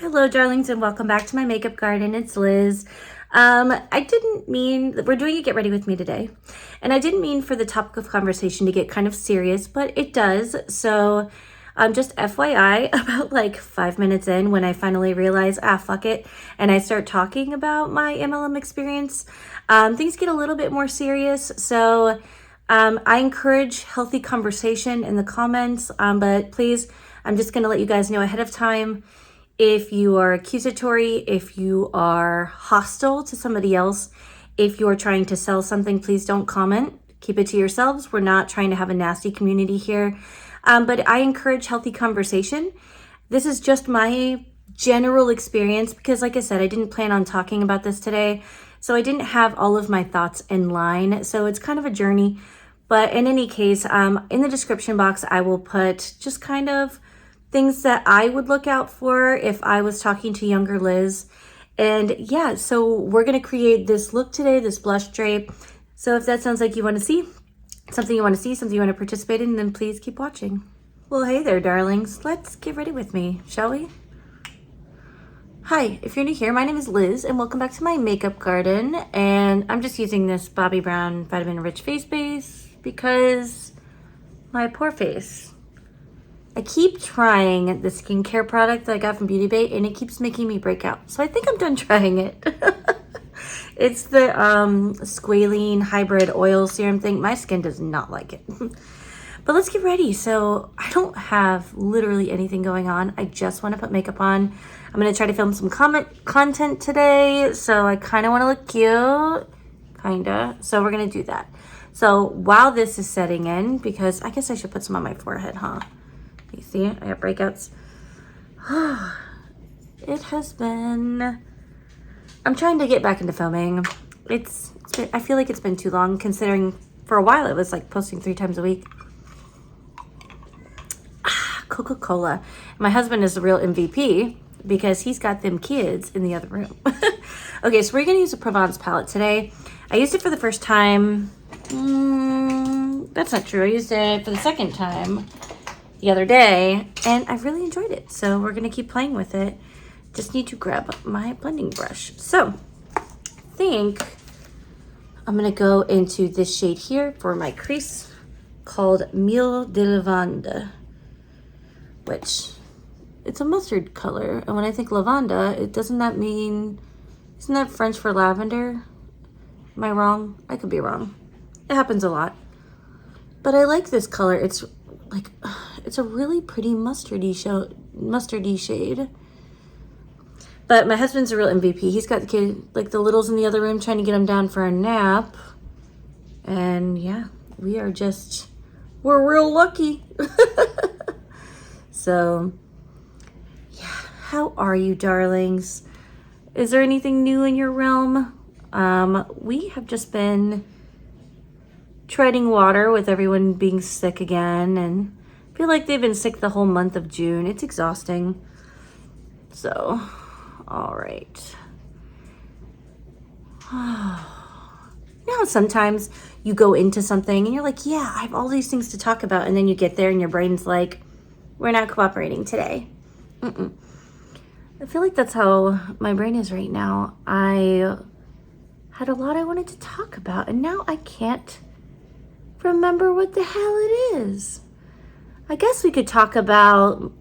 Hello, darlings, and welcome back to my makeup garden. It's Liz. I didn't mean, we're doing a get ready with me today, and I didn't mean for the topic of conversation to get kind of serious, but it does. So just FYI, about like 5 minutes in, when I finally realize, fuck it, and I start talking about my MLM experience, things get a little bit more serious. So I encourage healthy conversation in the comments, but please, I'm just going to let you guys know ahead of time. If you are accusatory, if you are hostile to somebody else, if you're trying to sell something, please don't comment. Keep it to yourselves. We're not trying to have a nasty community here. But I encourage healthy conversation. This is just my general experience because, like I said, I didn't plan on talking about this today. So I didn't have all of my thoughts in line. So it's kind of a journey. But in any case, in the description box, I will put just kind of things that I would look out for if I was talking to younger Liz. And yeah, so we're going to create this look today, this blush drape. So if that sounds like you want to see, something you want to participate in, then please keep watching. Well, hey there, darlings. Let's get ready with me, shall we? Hi, if you're new here, my name is Liz, and welcome back to my makeup garden. And I'm just using this Bobbi Brown Vitamin Rich Face Base because my poor face. I keep trying the skincare product that I got from Beauty Bay, and it keeps making me break out. So I think I'm done trying it. It's the squalene hybrid oil serum thing. My skin does not like it. But let's get ready. So I don't have literally anything going on. I just want to put makeup on. I'm going to try to film some content today. So I kind of want to look cute. Kind of. So we're going to do that. So while this is setting in, because I guess I should put some on my forehead, huh? You see it? I got breakouts. It has been... I'm trying to get back into filming. It's been, I feel like it's been too long, considering for a while it was like posting 3 times a week. Coca-Cola. My husband is the real MVP because he's got them kids in the other room. Okay, so we're going to use a Provence palette today. I used it for the first time. That's not true. I used it for the second time the other day, and I really enjoyed it. So we're gonna keep playing with it. Just need to grab my blending brush. So I think I'm gonna go into this shade here for my crease called Miel de Lavande, which it's a mustard color. And when I think lavanda, isn't that French for lavender? Am I wrong? I could be wrong. It happens a lot. But I like this color. It's a really pretty mustardy shade. But my husband's a real MVP. He's got the kid, like the littles in the other room, trying to get him down for a nap. And yeah, we're real lucky. So yeah, how are you, darlings? Is there anything new in your realm? We have just been treading water with everyone being sick again, and I feel like they've been sick the whole month of June. It's exhausting. So, all right. Now, sometimes you go into something and you're like, yeah, I have all these things to talk about, and then you get there and your brain's like, we're not cooperating today. I feel like that's how my brain is right now. I had a lot I wanted to talk about, and now I can't remember what the hell it is. I guess we could talk about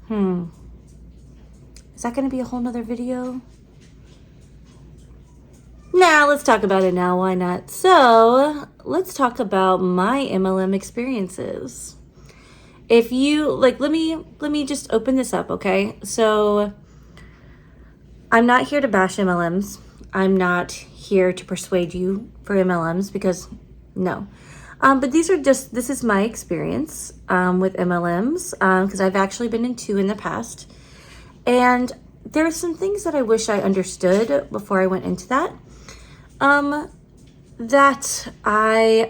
is that going to be a whole nother video? Nah, let's talk about it now. Why not? So let's talk about my MLM experiences. If you like, let me just open this up, okay? So I'm not here to bash MLMs. I'm not here to persuade you for MLMs, because no. But this is my experience with MLMs, because I've actually been in 2 in the past. And there are some things that I wish I understood before I went into that, that I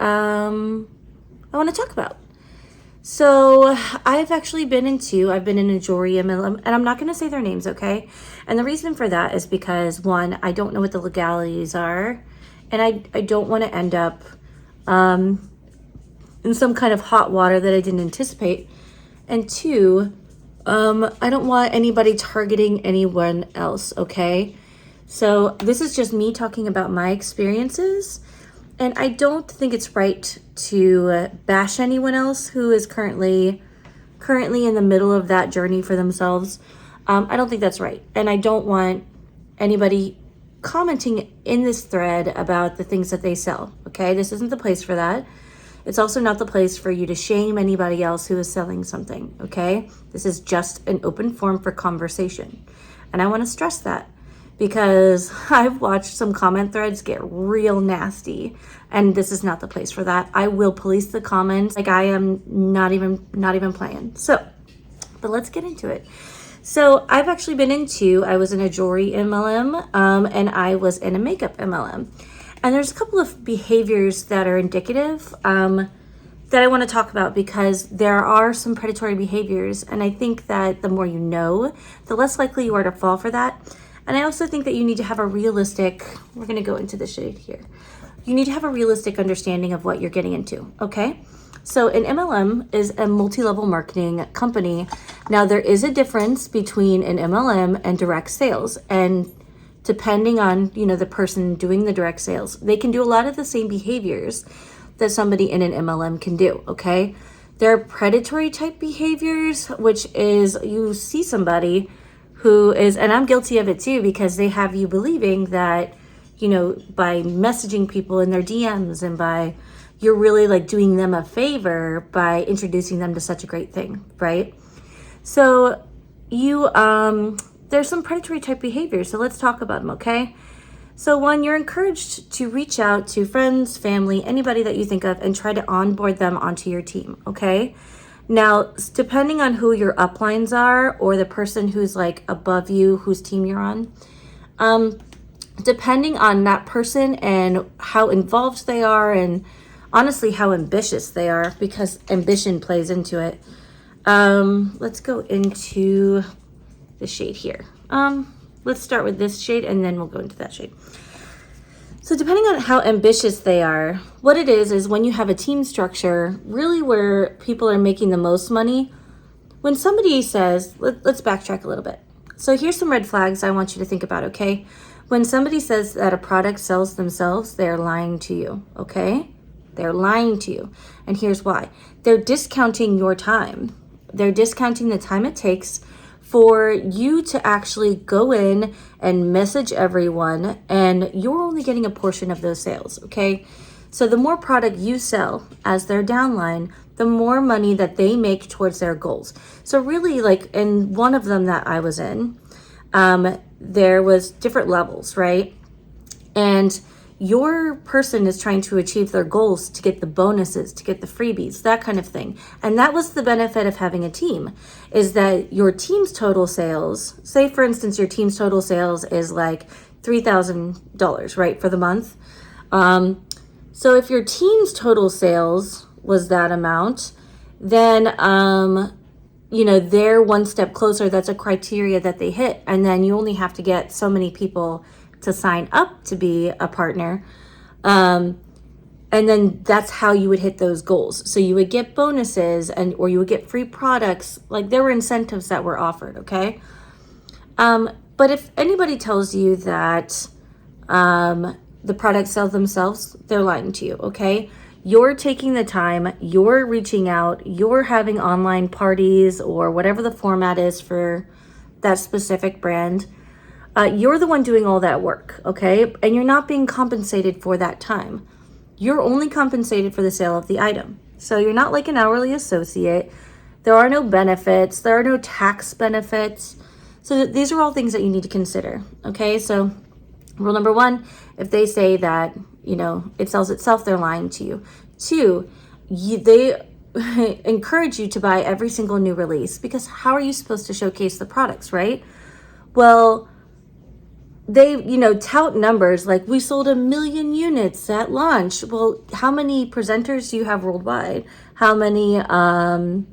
want to talk about. So I've actually been in 2. I've been in a jewelry MLM, and I'm not going to say their names, okay? And the reason for that is because, 1, I don't know what the legalities are, and I don't want to end up in some kind of hot water that I didn't anticipate. And 2, I don't want anybody targeting anyone else, okay? So this is just me talking about my experiences, and I don't think it's right to bash anyone else who is currently in the middle of that journey for themselves. I don't think that's right, and I don't want anybody commenting in this thread about the things that they sell, okay? This isn't the place for that. It's also not the place for you to shame anybody else who is selling something, okay? This is just an open forum for conversation. And I want to stress that because I've watched some comment threads get real nasty, and this is not the place for that. I will police the comments like I am not even playing. So, but let's get into it. So I've actually been I was in a jewelry MLM, and I was in a makeup MLM. And there's a couple of behaviors that are indicative that I want to talk about because there are some predatory behaviors. And I think that the more you know, the less likely you are to fall for that. And I also think that you need to have a realistic, we're going to go into the shade here. You need to have a realistic understanding of what you're getting into, okay? So an MLM is a multi-level marketing company. Now there is a difference between an MLM and direct sales. And depending on, the person doing the direct sales, they can do a lot of the same behaviors that somebody in an MLM can do, okay? There are predatory type behaviors, which is you see somebody who is, and I'm guilty of it too, because they have you believing that, by messaging people in their DMs and by, you're really like doing them a favor by introducing them to such a great thing, right? So there's some predatory type behaviors. So let's talk about them, okay? So one, you're encouraged to reach out to friends, family, anybody that you think of and try to onboard them onto your team, okay? Now, depending on who your uplines are or the person who's like above you, whose team you're on, depending on that person and how involved they are and honestly how ambitious they are, because ambition plays into it. Let's go into the shade here. Let's start with this shade and then we'll go into that shade. So depending on how ambitious they are, what it is when you have a team structure, really where people are making the most money, when somebody says, let's backtrack a little bit. So here's some red flags I want you to think about, okay? When somebody says that a product sells themselves, they're lying to you, okay? They're lying to you. And here's why. They're discounting your time. They're discounting the time it takes for you to actually go in and message everyone, and you're only getting a portion of those sales, okay? So the more product you sell as their downline, the more money that they make towards their goals. So really, like in one of them that I was in, there was different levels, right? And your person is trying to achieve their goals to get the bonuses, to get the freebies, that kind of thing. And that was the benefit of having a team, is that your team's total sales, say for instance, your team's total sales is like $3,000, right, for the month. So if your team's total sales was that amount, then, they're one step closer. That's a criteria that they hit. And then you only have to get so many people to sign up to be a partner. And then that's how you would hit those goals. So you would get bonuses or you would get free products. Like there were incentives that were offered, okay? But if anybody tells you that the products sell themselves, they're lying to you, okay? You're taking the time, you're reaching out, you're having online parties or whatever the format is for that specific brand. You're the one doing all that work, okay? And you're not being compensated for that time. You're only compensated for the sale of the item. So you're not like an hourly associate. There are no benefits. There are no tax benefits. So these are all things that you need to consider, okay? So rule number one, if they say that, it sells itself, they're lying to you. Two, they encourage you to buy every single new release, because how are you supposed to showcase the products, right? Well, they, tout numbers like we sold 1 million units at launch. Well, how many presenters do you have worldwide? How many of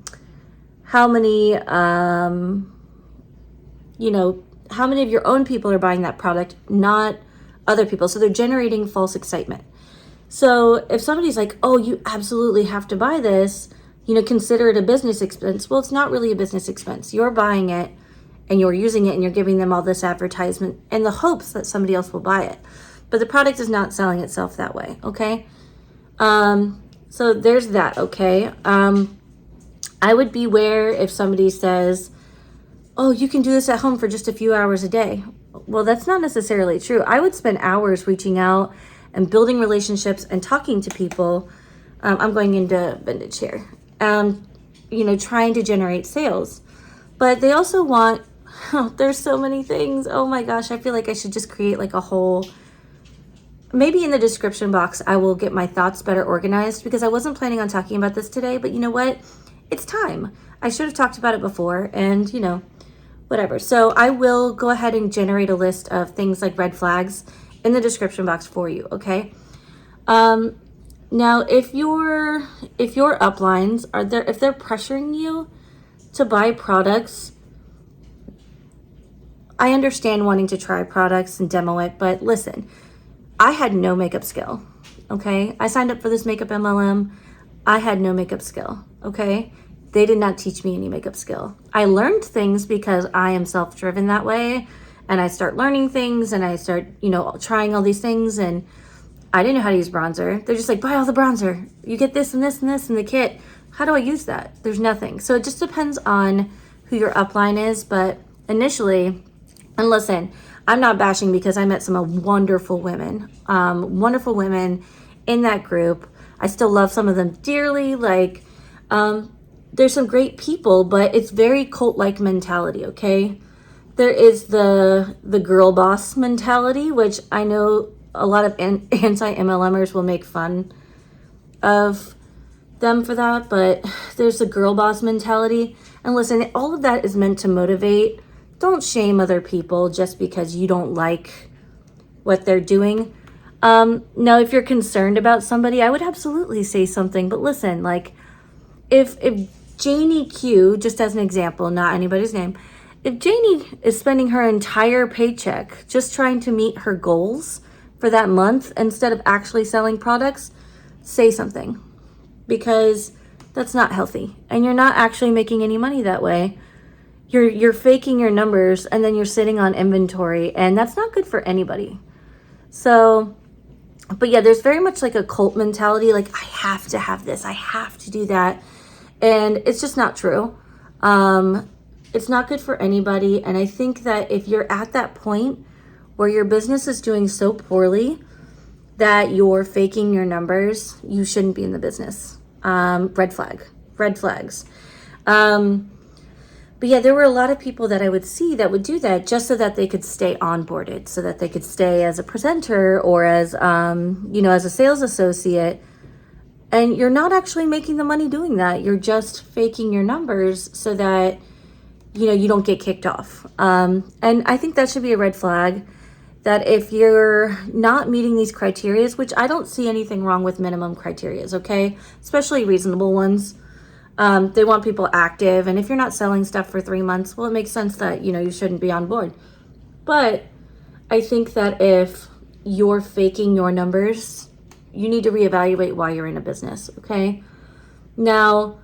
your own people are buying that product, not other people? So they're generating false excitement. So if somebody's like, oh, you absolutely have to buy this, consider it a business expense. Well, it's not really a business expense. You're buying it and you're using it and you're giving them all this advertisement in the hopes that somebody else will buy it. But the product is not selling itself that way, okay? So there's that, okay? I would beware if somebody says, oh, you can do this at home for just a few hours a day. Well, that's not necessarily true. I would spend hours reaching out and building relationships and talking to people. I'm going into vintage here. Trying to generate sales. But they also want, there's so many things. Oh my gosh, I feel like I should just create like a whole, maybe in the description box, I will get my thoughts better organized because I wasn't planning on talking about this today, but you know what? It's time. I should have talked about it before and, whatever. So I will go ahead and generate a list of things like red flags in the description box for you, okay? Now, if your uplines if they're pressuring you to buy products, I understand wanting to try products and demo it, but listen, I had no makeup skill, okay? I signed up for this makeup MLM. I had no makeup skill, okay? They did not teach me any makeup skill. I learned things because I am self-driven that way, and I start learning things, and I start, trying all these things, and I didn't know how to use bronzer. They're just like, buy all the bronzer. You get this and this and this in the kit. How do I use that? There's nothing. So it just depends on who your upline is, but initially, and listen, I'm not bashing because I met some wonderful women in that group. I still love some of them dearly. There's some great people, but it's very cult-like mentality, okay? There is the girl boss mentality, which I know a lot of anti-MLMers will make fun of them for that, but there's the girl boss mentality. And listen, all of that is meant to motivate. Don't shame other people just because you don't like what they're doing. Now, if you're concerned about somebody, I would absolutely say something. But listen, if Janie Q, just as an example, not anybody's name, if Janie is spending her entire paycheck just trying to meet her goals for that month instead of actually selling products, say something, because that's not healthy and you're not actually making any money that way. You're faking your numbers and then you're sitting on inventory, and that's not good for anybody. So, but yeah, there's very much like a cult mentality, like I have to have this, I have to do that. And it's just not true. It's not good for anybody. And I think that if you're at that point where your business is doing so poorly that you're faking your numbers, you shouldn't be in the business. Red flags. But yeah, there were a lot of people that I would see that would do that just so that they could stay onboarded, so that they could stay as a presenter or as, as a sales associate. And you're not actually making the money doing that. You're just faking your numbers so that, you don't get kicked off. And I think that should be a red flag, that if you're not meeting these criterias, which I don't see anything wrong with minimum criterias, okay? Especially reasonable ones. They want people active. And if you're not selling stuff for 3 months, well, it makes sense that, you shouldn't be on board. But I think that if you're faking your numbers, you need to reevaluate why you're in a business, okay? Now,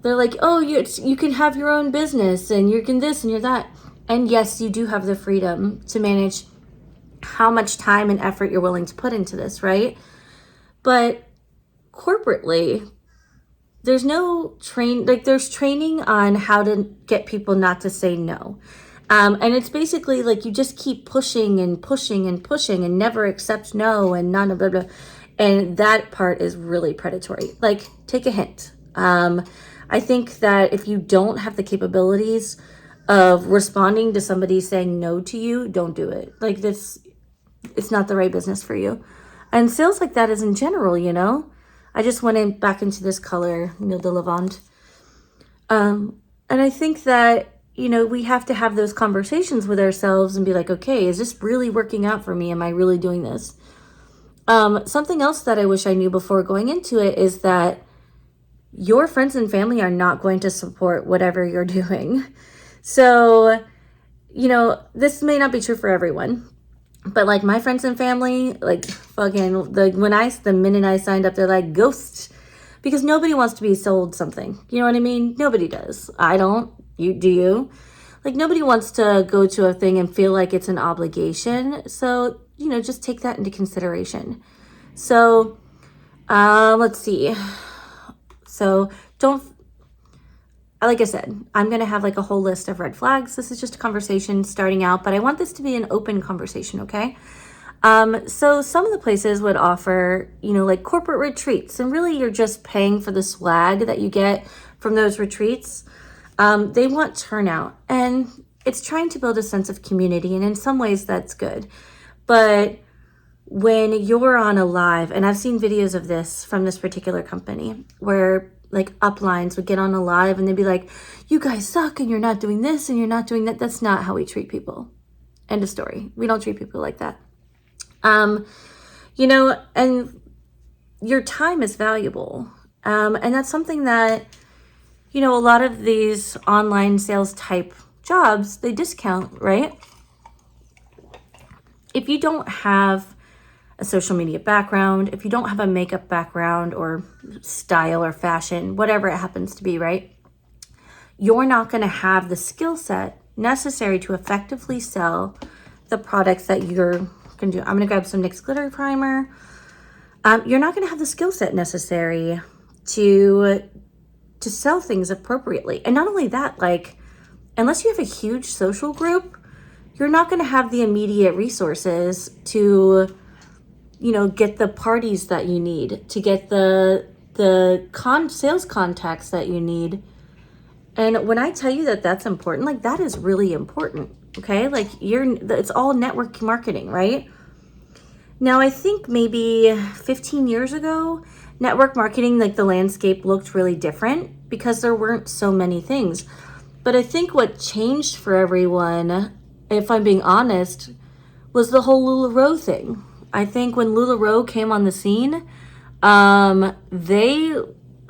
they're like, oh, you can have your own business and you can this and you're that. And yes, you do have the freedom to manage how much time and effort you're willing to put into this, right? But corporately, there's there's training on how to get people not to say no. And it's basically like you just keep pushing and pushing and pushing and never accept no and none of blah, blah. And that part is really predatory. Like, take a hint. I think that if you don't have the capabilities of responding to somebody saying no to you, don't do it. Like this, it's not the right business for you. And sales like that is in general, I just went back into this color, Nil de Lavande. And I think that, we have to have those conversations with ourselves and be like, okay, is this really working out for me? Am I really doing this? Something else that I wish I knew before going into it is that your friends and family are not going to support whatever you're doing. So, this may not be true for everyone, but like my friends and family, like fucking, the minute I signed up, they're like ghost, because nobody wants to be sold something. You know what I mean? Nobody does. I don't. You do you? Like, nobody wants to go to a thing and feel like it's an obligation. So, just take that into consideration. So, let's see. So like I said, I'm going to have like a whole list of red flags. This is just a conversation starting out, but I want this to be an open conversation, okay? So some of the places would offer, like corporate retreats, and really you're just paying for the swag that you get from those retreats. They want turnout, and it's trying to build a sense of community, and in some ways that's good. But when you're on a live, and I've seen videos of this from this particular company where like uplines would get on a live and they'd be like, you guys suck and you're not doing this and you're not doing that. That's not how we treat people. End of story. We don't treat people like that. And your time is valuable. And that's something that, a lot of these online sales type jobs, they discount, right? If you don't have a social media background, if you don't have a makeup background or style or fashion, whatever it happens to be, right? You're not going to have the skill set necessary to effectively sell the products that you're going to do. I'm going to grab some NYX glitter primer. You're not going to have the skill set necessary to sell things appropriately. And not only that, like, unless you have a huge social group, you're not going to have the immediate resources to get the parties that you need, to get the sales contacts that you need. And when I tell you that that's important, like, that is really important, okay? Like, it's all network marketing, right? Now, I think maybe 15 years ago, network marketing, like, the landscape looked really different because there weren't so many things. But I think what changed for everyone, if I'm being honest, was the whole LuLaRoe thing. I think when LuLaRoe came on the scene, they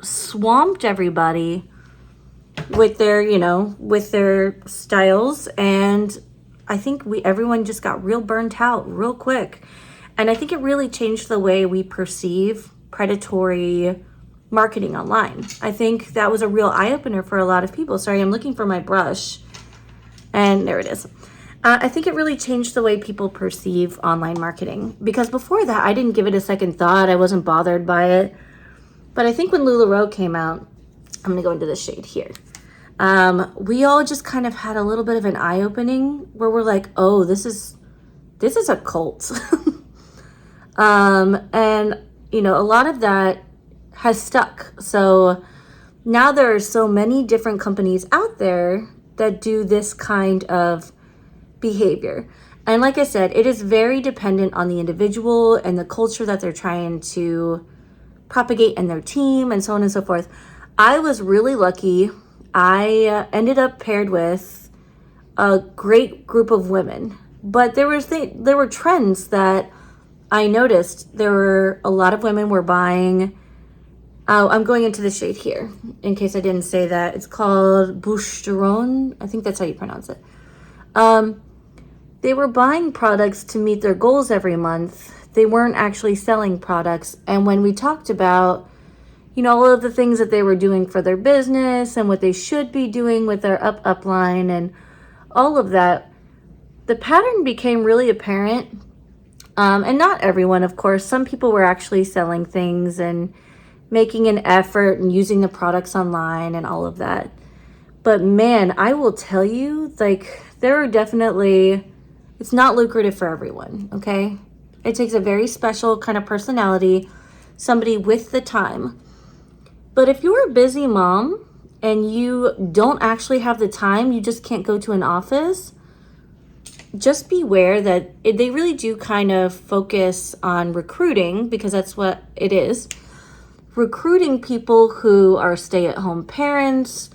swamped everybody with their styles, and I think everyone just got real burnt out real quick. And I think it really changed the way we perceive predatory marketing online. I think that was a real eye-opener for a lot of people. Sorry, I'm looking for my brush, and there it is. I think it really changed the way people perceive online marketing, because before that, I didn't give it a second thought. I wasn't bothered by it. But I think when LuLaRoe came out, I'm going to go into this shade here. We all just kind of had a little bit of an eye-opening where we're like, oh, this is a cult. And, a lot of that has stuck. So now there are so many different companies out there that do this kind of behavior. And like I said, it is very dependent on the individual and the culture that they're trying to propagate in their team and so on and so forth. I was really lucky. I ended up paired with a great group of women, but there were trends that I noticed. There were a lot of women were buying. I'm going into the shade here in case I didn't say that. It's called Boucheron. I think that's how you pronounce it. They were buying products to meet their goals every month. They weren't actually selling products. And when we talked about, all of the things that they were doing for their business and what they should be doing with their upline and all of that, the pattern became really apparent. And not everyone, of course. Some people were actually selling things and making an effort and using the products online and all of that. But man, I will tell you, like, there are definitely, it's not lucrative for everyone, okay? It takes a very special kind of personality, somebody with the time. But if you're a busy mom and you don't actually have the time, you just can't go to an office, just beware that they really do kind of focus on recruiting, because that's what it is. Recruiting people who are stay-at-home parents,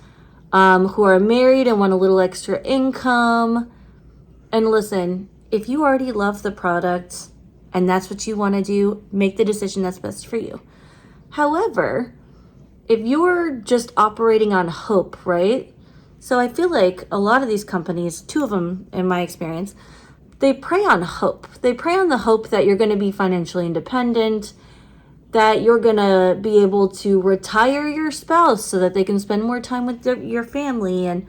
who are married and want a little extra income. And listen, if you already love the product and that's what you want to do, make the decision that's best for you. However, if you're just operating on hope, right? So I feel like a lot of these companies, two of them in my experience, they prey on hope. They prey on the hope that you're going to be financially independent, that you're gonna be able to retire your spouse so that they can spend more time with your family, and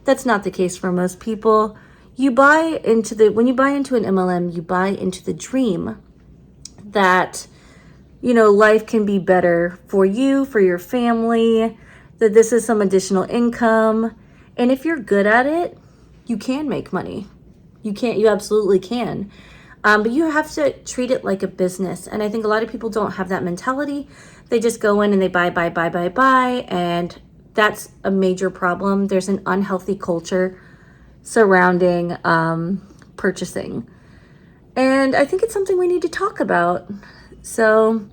that's not the case for most people. When you buy into an MLM, you buy into the dream that, life can be better for you, for your family, that this is some additional income. And if you're good at it, you can make money. You absolutely can. But you have to treat it like a business. And I think a lot of people don't have that mentality. They just go in and they buy. And that's a major problem. There's an unhealthy culture surrounding purchasing. And I think it's something we need to talk about. So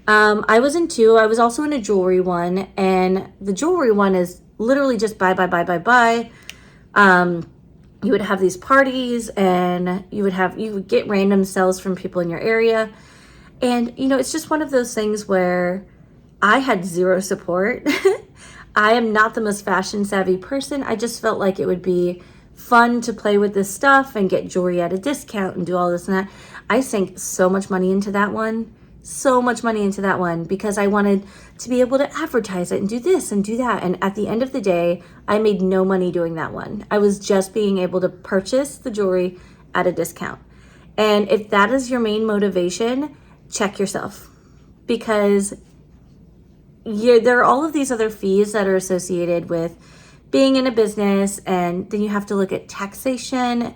I was in two. I was also in a jewelry one. And the jewelry one is literally just buy. You would have these parties, and you would get random sales from people in your area. And, it's just one of those things where I had zero support. I am not the most fashion savvy person. I just felt like it would be fun to play with this stuff and get jewelry at a discount and do all this and that. I sank so much money into that one. Because I wanted to be able to advertise it and do this and do that. And at the end of the day, I made no money doing that one. I was just being able to purchase the jewelry at a discount. And if that is your main motivation, check yourself, because there are all of these other fees that are associated with being in a business. And then you have to look at taxation,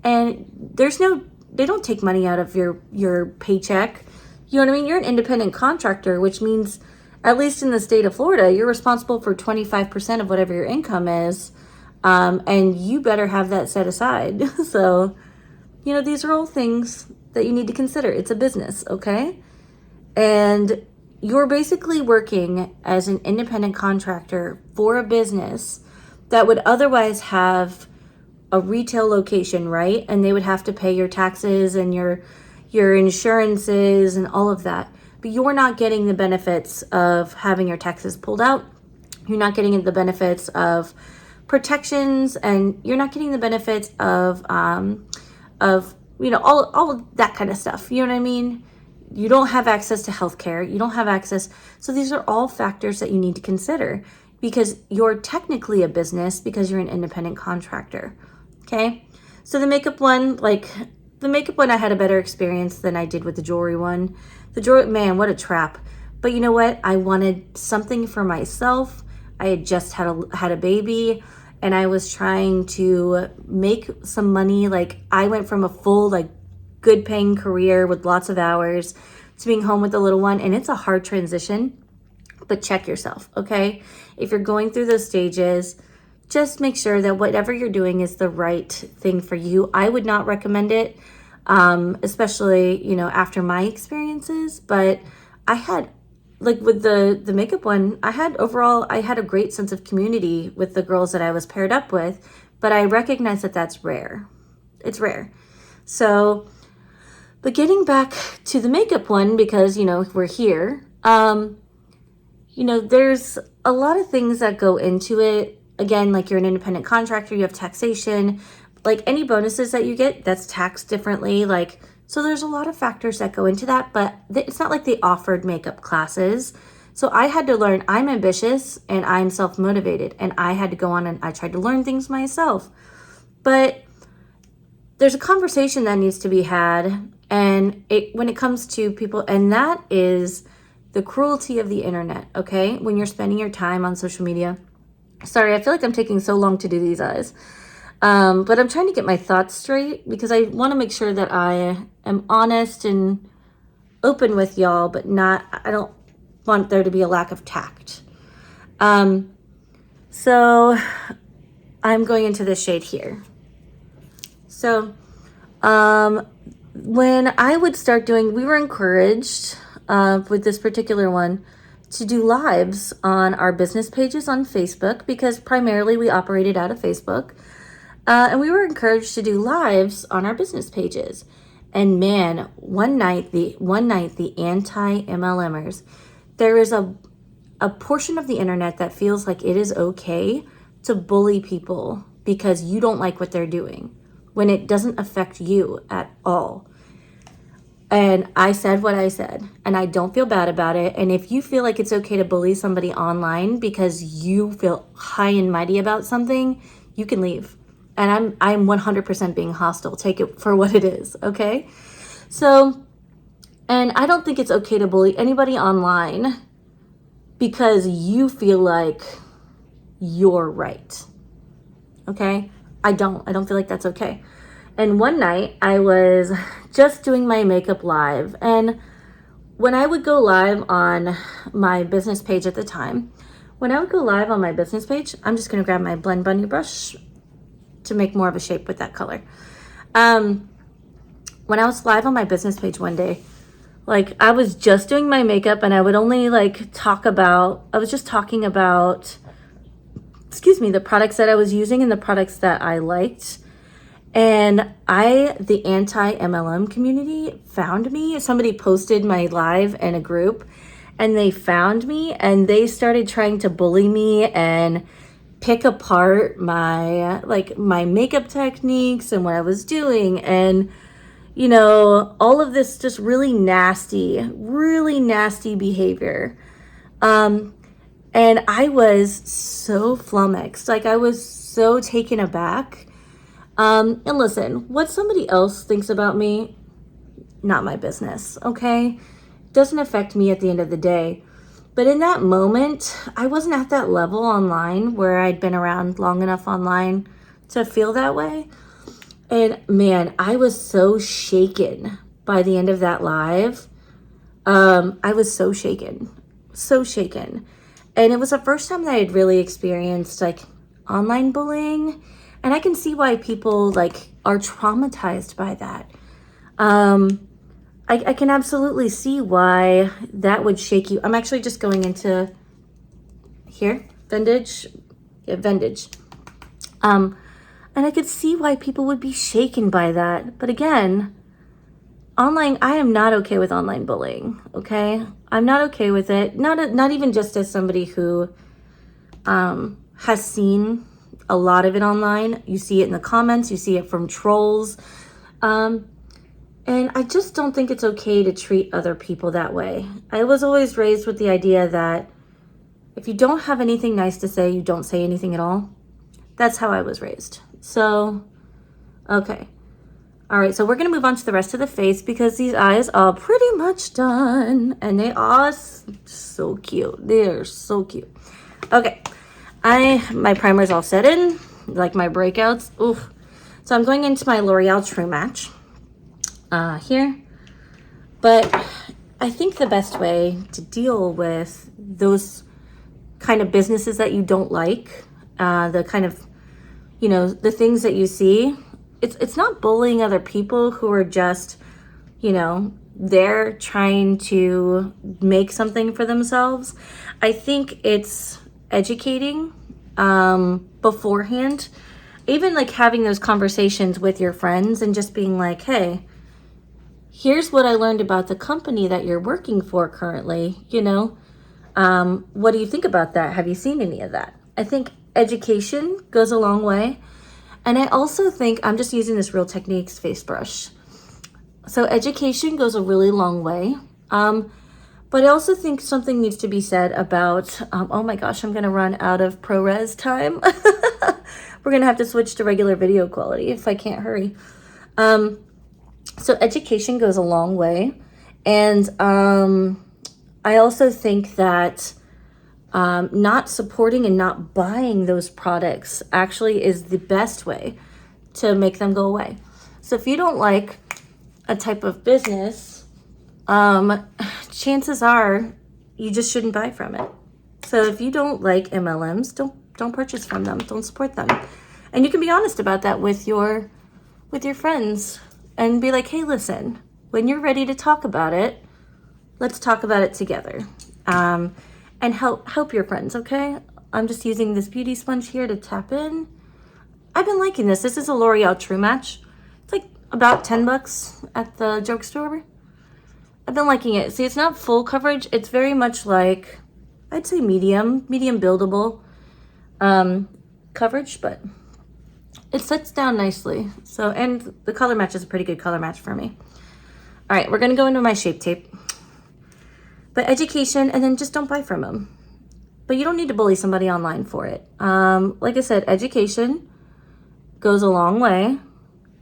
and they don't take money out of your paycheck. You know what I mean? You're an independent contractor, which means, at least in the state of Florida, you're responsible for 25% of whatever your income is. And you better have that set aside. So, these are all things that you need to consider. It's a business, okay? And you're basically working as an independent contractor for a business that would otherwise have a retail location, right? And they would have to pay your taxes and your insurances and all of that. But you're not getting the benefits of having your taxes pulled out. You're not getting the benefits of protections, and you're not getting the benefits of all of that kind of stuff. You know what I mean? You don't have access to healthcare. You don't have access. So these are all factors that you need to consider, because you're technically a business because you're an independent contractor. Okay. So the makeup one, I had a better experience than I did with the jewelry one. The jewelry, man, what a trap. But you know what? I wanted something for myself. I had just had a baby, and I was trying to make some money. I went from a full, good paying career with lots of hours to being home with the little one. And it's a hard transition, but check yourself, okay? If you're going through those stages, just make sure that whatever you're doing is the right thing for you. I would not recommend it, especially, after my experiences. But I had, with the makeup one, I had a great sense of community with the girls that I was paired up with. But I recognize that that's rare. It's rare. So, but getting back to the makeup one, because, we're here, there's a lot of things that go into it. Again, you're an independent contractor, you have taxation, any bonuses that you get, that's taxed differently. So there's a lot of factors that go into that, but it's not like they offered makeup classes. So I had to learn. I'm ambitious and I'm self-motivated, and I had to go on and I tried to learn things myself. But there's a conversation that needs to be had, and when it comes to people, and that is the cruelty of the internet, okay? When you're spending your time on social media. Sorry, I feel like I'm taking so long to do these eyes. But I'm trying to get my thoughts straight, because I want to make sure that I am honest and open with y'all, but I don't want there to be a lack of tact. So I'm going into this shade here. So, when I would start doing, we were encouraged, with this particular one, to do lives on our business pages on Facebook, because primarily we operated out of Facebook. And we were encouraged to do lives on our business pages. And man, one night the anti-MLMers, there is a portion of the internet that feels like it is okay to bully people because you don't like what they're doing, when it doesn't affect you at all. And I said what I said, and I don't feel bad about it. And if you feel like it's okay to bully somebody online because you feel high and mighty about something, you can leave. And I'm 100% being hostile. Take it for what it is, okay? So, and I don't think it's okay to bully anybody online because you feel like you're right, okay? I don't feel like that's okay. And one night I was just doing my makeup live, and when I would go live on my business page at the time, I'm just gonna grab my Blend Bunny brush to make more of a shape with that color. When I was live on my business page one day, like I was just doing my makeup and I would only like I was just talking about, the products that I was using and the products that I liked. And the anti-MLM community found me. Somebody posted my live in a group and they found me and they started trying to bully me and pick apart my makeup techniques and what I was doing. And, all of this just really nasty behavior. And I was so flummoxed. Like I was so taken aback. And listen, what somebody else thinks about me, not my business, okay? Doesn't affect me at the end of the day. But in that moment, I wasn't at that level online where I'd been around long enough online to feel that way. And man, I was so shaken by the end of that live. I was so shaken. And it was the first time that I had really experienced like online bullying. And I can see why people like are traumatized by that. I can absolutely see why that would shake you. I'm actually just going into here, Vendage. And I could see why people would be shaken by that. But again, online, I am not okay with online bullying, okay? I'm not okay with it. Not even just as somebody who has seen a lot of it online. You see it in the comments, you see it from trolls. And I just don't think it's okay to treat other people that way. I was always raised with the idea that if you don't have anything nice to say, you don't say anything at all. That's how I was raised. So, okay. All right, so we're gonna move on to the rest of the face because these eyes are pretty much done and they are so cute. They're so cute. Okay, my primer's all set in, like my breakouts. Oof. So I'm going into my L'Oreal True Match here. But I think the best way to deal with those kind of businesses that you don't like, the kind of, the things that you see, it's not bullying other people who are just, they're trying to make something for themselves. I think it's educating beforehand, even like having those conversations with your friends and just being like, hey, here's what I learned about the company that you're working for currently, what do you think about that? Have you seen any of that? I think education goes a long way. And I also think, I'm just using this Real Techniques face brush. So education goes a really long way. But I also think something needs to be said about, oh my gosh, I'm gonna run out of ProRes time. We're gonna have to switch to regular video quality if I can't hurry. So education goes a long way. And I also think that not supporting and not buying those products actually is the best way to make them go away. So if you don't like a type of business, chances are you just shouldn't buy from it. So if you don't like MLMs, don't purchase from them. Don't support them. And you can be honest about that with your friends and be like, hey, listen, when you're ready to talk about it, let's talk about it together. And help your friends, okay? I'm just using this beauty sponge here to tap in. I've been liking this. This is a L'Oreal True Match. It's like about $10 at the drugstore. I've been liking it. See, it's not full coverage. It's very much like, I'd say medium buildable coverage, but it sets down nicely. So, and the color match is a pretty good color match for me. All right, we're gonna go into my shape tape. But education, and then just don't buy from them. But you don't need to bully somebody online for it. Like I said, education goes a long way.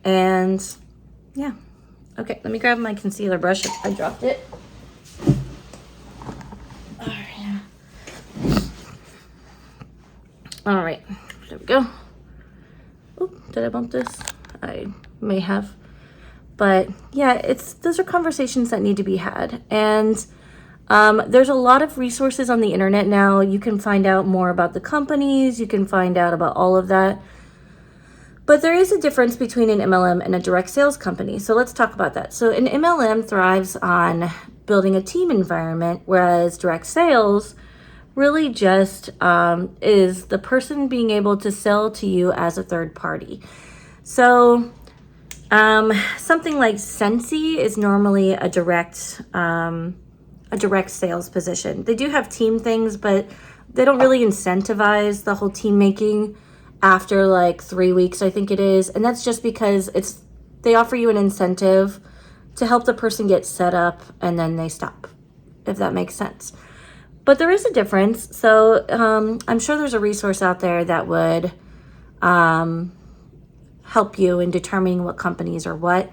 And yeah. Okay, let me grab my concealer brush. I dropped it. All right, there we go. Oop, did I bump this? I may have. But yeah, those are conversations that need to be had. And there's a lot of resources on the internet now. You can find out more about the companies. You can find out about all of that. But there is a difference between an MLM and a direct sales company. So let's talk about that. So an MLM thrives on building a team environment, whereas direct sales really just is the person being able to sell to you as a third party. So something like Sensi is normally a direct sales position. They do have team things, but they don't really incentivize the whole team making after like 3 weeks, I think it is. And that's just because they offer you an incentive to help the person get set up and then they stop, if that makes sense. But there is a difference. So I'm sure there's a resource out there that would help you in determining what companies are what.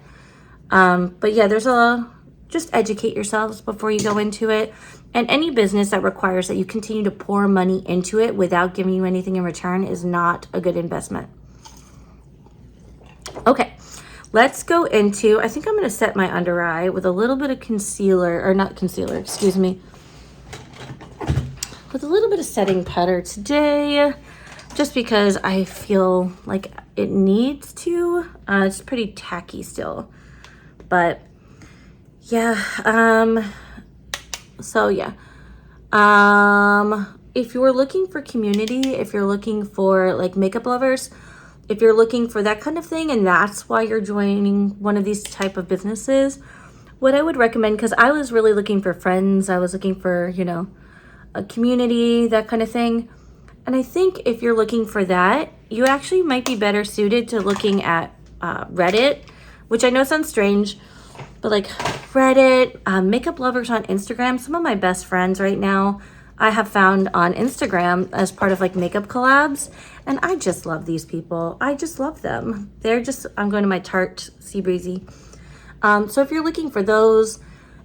But yeah, just educate yourselves before you go into it. And any business that requires that you continue to pour money into it without giving you anything in return is not a good investment. Okay, let's go into, I think I'm going to set my under eye with a little bit of concealer, or not concealer, excuse me, with a little bit of setting powder today, just because I feel like it needs to. It's pretty tacky still, but yeah, so yeah, if you're looking for community, if you're looking for like makeup lovers, if you're looking for that kind of thing, and that's why you're joining one of these type of businesses, what I would recommend, because I was really looking for friends, I was looking for, a community, that kind of thing. And I think if you're looking for that, you actually might be better suited to looking at Reddit, which I know sounds strange, but like Reddit, makeup lovers on Instagram, some of my best friends right now, I have found on Instagram as part of like makeup collabs. And I just love these people. I just love them. I'm going to my Tarte Sea Breezy. So if you're looking for those,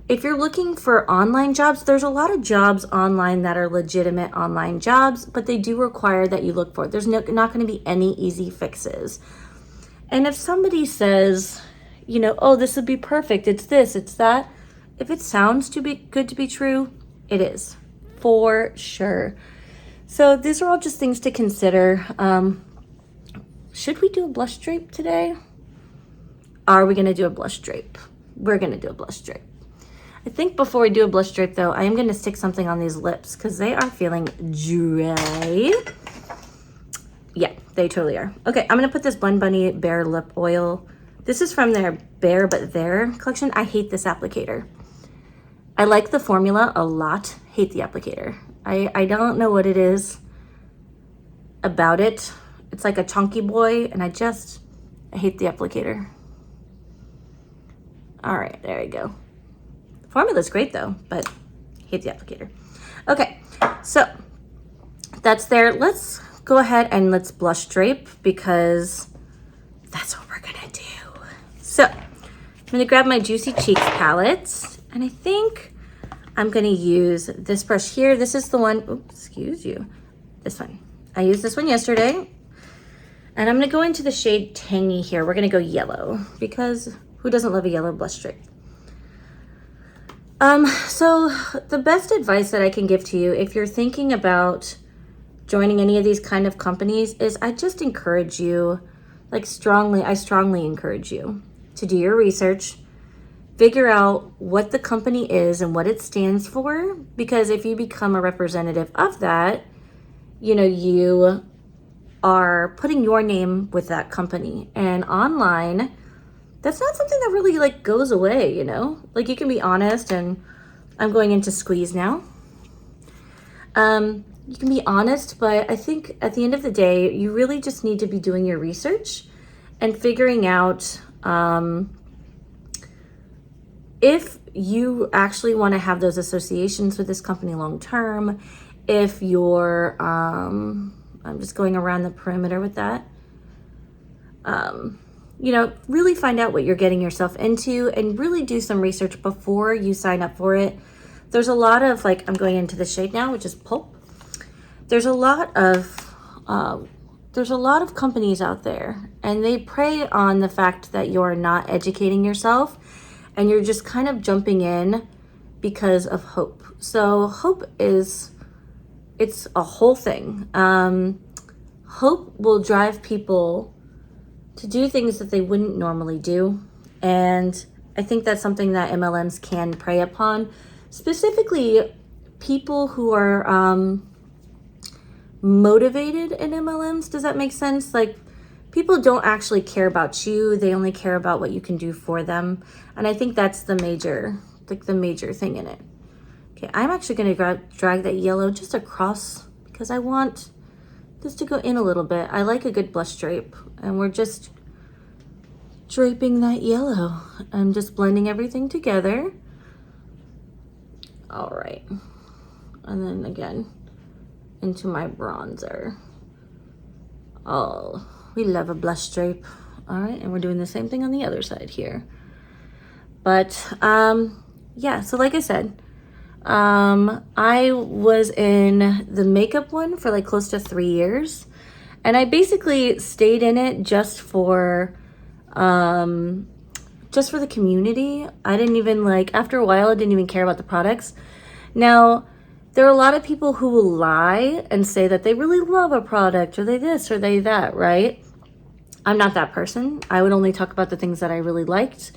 if you're looking for online jobs, there's a lot of jobs online that are legitimate online jobs, but they do require that you look for it. There's not going to be any easy fixes. And if somebody says, oh, this would be perfect, it's this, it's that, if it sounds too good to be true, it is, for sure. So these are all just things to consider. Should we do a blush drape today? Are we going to do a blush drape? We're going to do a blush drape. I think before we do a blush drape though, I am going to stick something on these lips because they are feeling dry. Yeah, they totally are. Okay, I'm going to put this Bun Bunny Bare Lip Oil. This is from their Bare But There collection. I hate this applicator. I like the formula a lot. Hate the applicator. I don't know what it is about it. It's like a chunky boy, and I hate the applicator. All right, there we go. The formula's great though, but hate the applicator. Okay, so that's there. Let's go ahead and let's blush drape because that's what we're gonna do. So I'm gonna grab my Juicy Cheeks palette, and I think I'm gonna use this brush here. This is the one, oops, excuse you, this one. I used this one yesterday, and I'm gonna go into the shade Tangy here. We're gonna go yellow because who doesn't love a yellow blush drape? So the best advice that I can give to you if you're thinking about joining any of these kind of companies is I just encourage you, I strongly encourage you to do your research, figure out what the company is and what it stands for, because if you become a representative of that, you are putting your name with that company. And online, that's not something that really goes away, you can be honest, and I'm going into squeeze now. You can be honest, but I think at the end of the day, you really just need to be doing your research and figuring out, if you actually want to have those associations with this company long term, if you're, I'm just going around the perimeter with that, you know, really find out what you're getting yourself into and really do some research before you sign up for it. There's a lot of, like, I'm going into the shade now, which is pulp. There's a lot of companies out there, and they prey on the fact that you're not educating yourself and you're just kind of jumping in because of hope. So hope it's a whole thing. Hope will drive people to do things that they wouldn't normally do. And I think that's something that MLMs can prey upon, specifically people who are motivated in MLMs. Does that make sense? Like, people don't actually care about you. They only care about what you can do for them. And I think that's the major thing in it. Okay, I'm actually going to drag that yellow just across because I want this to go in a little bit. I like a good blush drape, and we're just draping that yellow. I'm just blending everything together. All right. And then again, into my bronzer. Oh, we love a blush drape. All right, and we're doing the same thing on the other side here. But yeah, so like I said, I was in the makeup one for like close to 3 years, and I basically stayed in it just for the community. I didn't even, like, after a while, I didn't even care about the products. Now, there are a lot of people who will lie and say that they really love a product, or they this or they that, right? I'm not that person. I would only talk about the things that I really liked.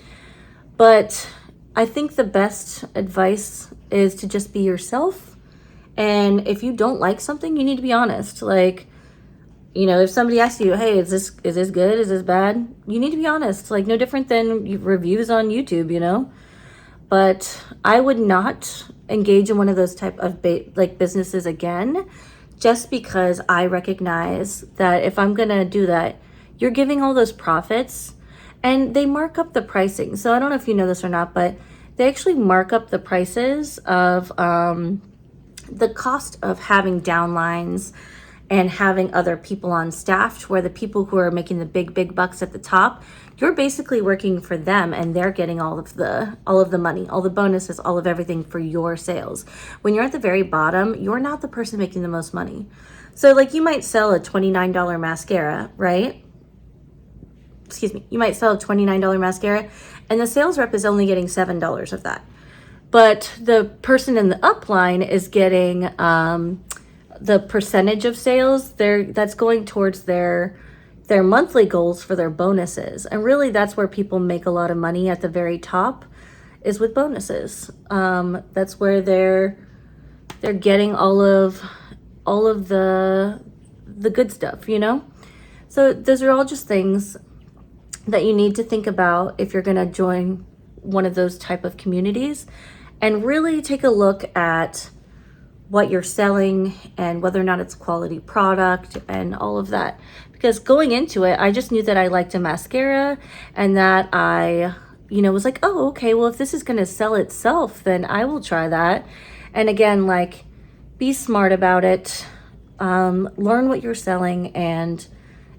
But I think the best advice is to just be yourself. And if you don't like something, you need to be honest. Like, you know, if somebody asks you, hey, is this good? Is this bad? You need to be honest. Like, no different than reviews on YouTube, you know? But I would not engage in one of those type of businesses again, just because I recognize that if I'm gonna do that, you're giving all those profits, and they mark up the pricing. So I don't know if you know this or not, but they actually mark up the prices of the cost of having downlines and having other people on staff, where the people who are making the big bucks at the top, you're basically working for them, and they're getting all of the money, all the bonuses, all of everything for your sales. When you're at the very bottom, you're not the person making the most money. So, like, you might sell a $29 mascara, right? Excuse me. You might sell a $29 mascara, and the sales rep is only getting $7 of that. But the person in the upline is getting the percentage of sales that's going towards their monthly goals for their bonuses. And really, that's where people make a lot of money at the very top, is with bonuses. That's where they're getting all of the good stuff, you know? So those are all just things that you need to think about if you're going to join one of those type of communities, and really take a look at what you're selling and whether or not it's quality product and all of that. Because going into it, I just knew that I liked a mascara, and that I, you know, was like, oh, okay, well, if this is going to sell itself, then I will try that. And again, like, be smart about it. Learn what you're selling. And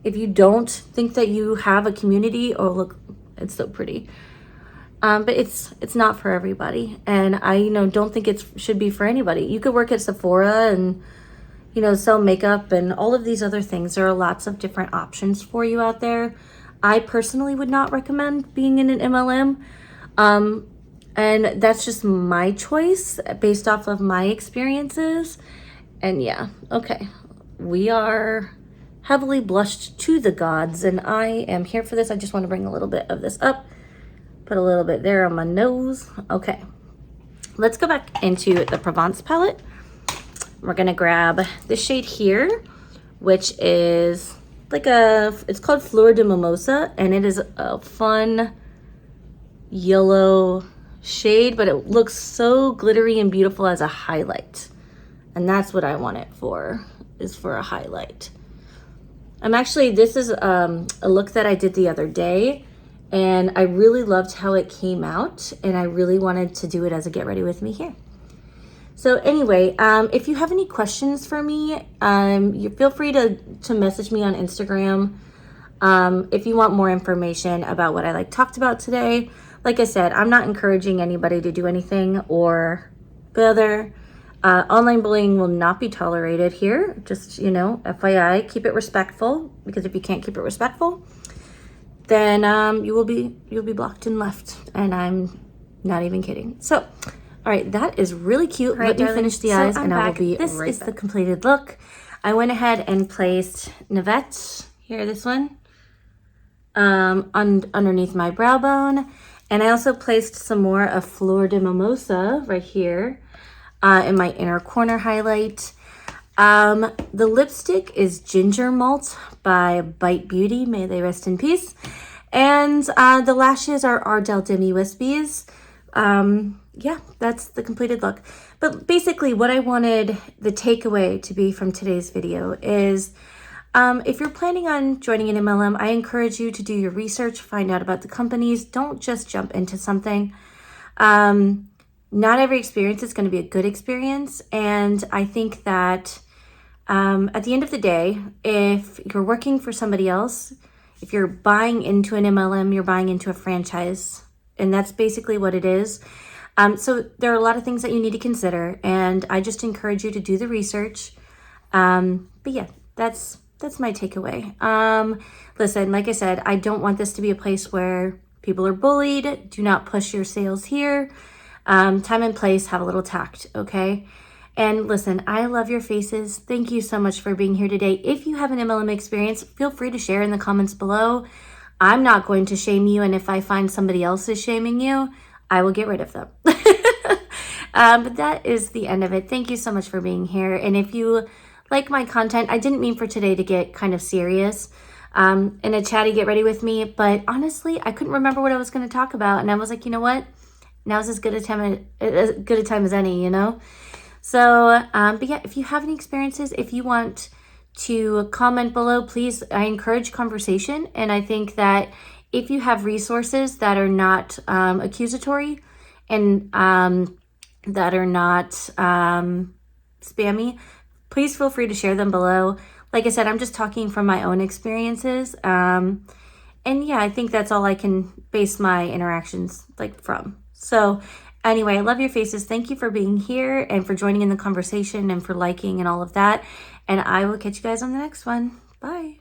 if you don't think that you have a community, oh, look, it's so pretty. But it's not for everybody. And I, you know, don't think it should be for anybody. You could work at Sephora and, you know, sell makeup and all of these other things. There are lots of different options for you out there. I personally would not recommend being in an MLM. And that's just my choice based off of my experiences. And yeah, okay. We are heavily blushed to the gods, and I am here for this. I just want to bring a little bit of this up. Put a little bit there on my nose. Okay, let's go back into the Provence palette. We're gonna grab this shade here, which is like it's called Fleur de Mimosa, and it is a fun yellow shade, but it looks so glittery and beautiful as a highlight. And that's what I want it for, is for a highlight. This is a look that I did the other day, And I really loved how it came out, and I really wanted to do it as a get ready with me here. So anyway, if you have any questions for me, you feel free to message me on Instagram. If you want more information about what I talked about today. Like I said, I'm not encouraging anybody to do anything or further. Online bullying will not be tolerated here. Just, FYI, keep it respectful, because if you can't keep it respectful, then you'll be blocked and left. And I'm not even kidding. So, all right, that is really cute. Let me finish the eyes, and I will be right back. This is the completed look. I went ahead and placed Navette, here, this one, underneath my brow bone. And I also placed some more of Flor de Mimosa right here in my inner corner highlight. The lipstick is Ginger Malt by Bite Beauty. May they rest in peace. And the lashes are Ardell Demi Wispies. Yeah, that's the completed look. But basically what I wanted the takeaway to be from today's video is if you're planning on joining an MLM, I encourage you to do your research, find out about the companies. Don't just jump into something. Not every experience is going to be a good experience. And I think that at the end of the day, if you're working for somebody else, if you're buying into an MLM, you're buying into a franchise. And that's basically what it is. So there are a lot of things that you need to consider. And I just encourage you to do the research. But yeah, that's my takeaway. Listen, like I said, I don't want this to be a place where people are bullied. Do not push your sales here. Time and place, have a little tact, okay? And listen, I love your faces. Thank you so much for being here today. If you have an MLM experience, feel free to share in the comments below. I'm not going to shame you, and if I find somebody else is shaming you, I will get rid of them. But that is the end of it. Thank you so much for being here. And if you like my content, I didn't mean for today to get kind of serious in a chatty get ready with me, but honestly, I couldn't remember what I was going to talk about. And I was like, you know what? Now's as good a time as any, So, but yeah, if you have any experiences, if you want to comment below, please, I encourage conversation. And I think that if you have resources that are not accusatory and that are not spammy, please feel free to share them below. Like I said, I'm just talking from my own experiences. And yeah, I think that's all I can base my interactions from. So anyway, I love your faces. Thank you for being here and for joining in the conversation and for liking and all of that. And I will catch you guys on the next one. Bye.